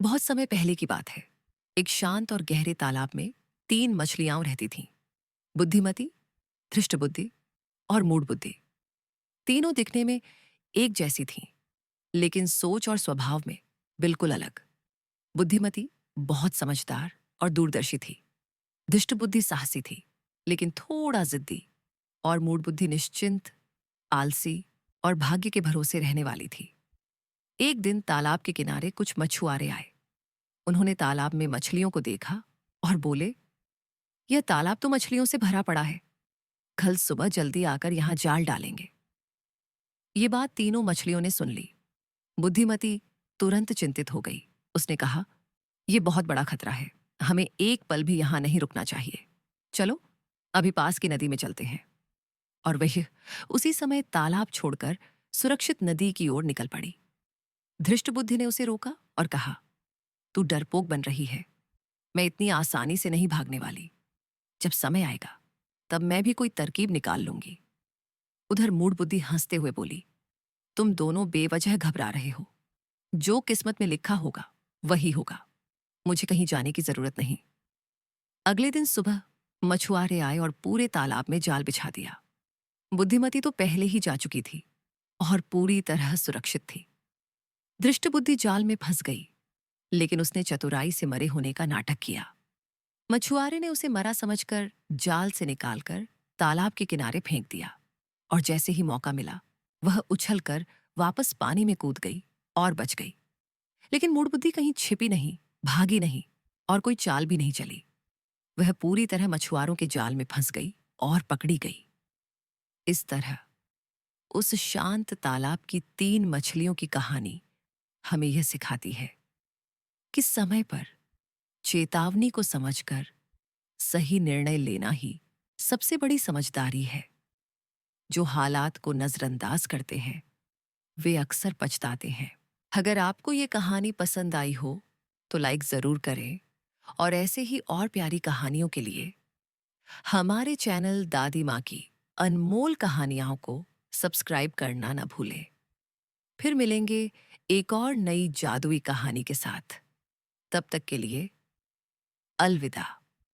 बहुत समय पहले की बात है। एक शांत और गहरे तालाब में 3 मछलियां रहती थीं। बुद्धिमती, धृष्टबुद्धि और मूढ़बुद्धि। तीनों दिखने में एक जैसी थीं, लेकिन सोच और स्वभाव में बिल्कुल अलग। बुद्धिमती बहुत समझदार और दूरदर्शी थी। धृष्टबुद्धि साहसी थी, लेकिन थोड़ा जिद्दी। और मूढ़बुद्धि निश्चिंत, आलसी और भाग्य के भरोसे रहने वाली थी। एक दिन तालाब के किनारे कुछ मछुआरे आए। उन्होंने तालाब में मछलियों को देखा और बोले, यह तालाब तो मछलियों से भरा पड़ा है। कल सुबह जल्दी आकर यहां जाल डालेंगे। ये बात तीनों मछलियों ने सुन ली। बुद्धिमती तुरंत चिंतित हो गई। उसने कहा, यह बहुत बड़ा खतरा है। हमें एक पल भी यहां नहीं रुकना चाहिए। चलो, अभी पास की नदी में चलते हैं। और वह उसी समय तालाब छोड़कर सुरक्षित नदी की ओर निकल पड़ी। धृष्टबुद्धि ने उसे रोका और कहा, तू डरपोक बन रही है। मैं इतनी आसानी से नहीं भागने वाली। जब समय आएगा तब मैं भी कोई तरकीब निकाल लूंगी। उधर मूढ़बुद्धि हंसते हुए बोली, तुम दोनों बेवजह घबरा रहे हो। जो किस्मत में लिखा होगा वही होगा। मुझे कहीं जाने की जरूरत नहीं। अगले दिन सुबह मछुआरे आए और पूरे तालाब में जाल बिछा दिया। बुद्धिमती तो पहले ही जा चुकी थी और पूरी तरह सुरक्षित थी। दृष्टबुद्धि जाल में फंस गई, लेकिन उसने चतुराई से मरे होने का नाटक किया। मछुआरे ने उसे मरा समझकर जाल से निकालकर तालाब के किनारे फेंक दिया। और जैसे ही मौका मिला, वह उछलकर वापस पानी में कूद गई और बच गई। लेकिन मूढ़बुद्धि कहीं छिपी नहीं, भागी नहीं और कोई चाल भी नहीं चली। वह पूरी तरह मछुआरों के जाल में फंस गई और पकड़ी गई। इस तरह उस शांत तालाब की 3 मछलियों की कहानी हमें यह सिखाती है कि समय पर चेतावनी को समझकर सही निर्णय लेना ही सबसे बड़ी समझदारी है। जो हालात को नजरअंदाज करते हैं वे अक्सर पछताते हैं। अगर आपको ये कहानी पसंद आई हो तो लाइक जरूर करें, और ऐसे ही और प्यारी कहानियों के लिए हमारे चैनल दादी माँ की अनमोल कहानियों को सब्सक्राइब करना न भूलें। फिर मिलेंगे एक और नई जादुई कहानी के साथ। तब तक के लिए अलविदा।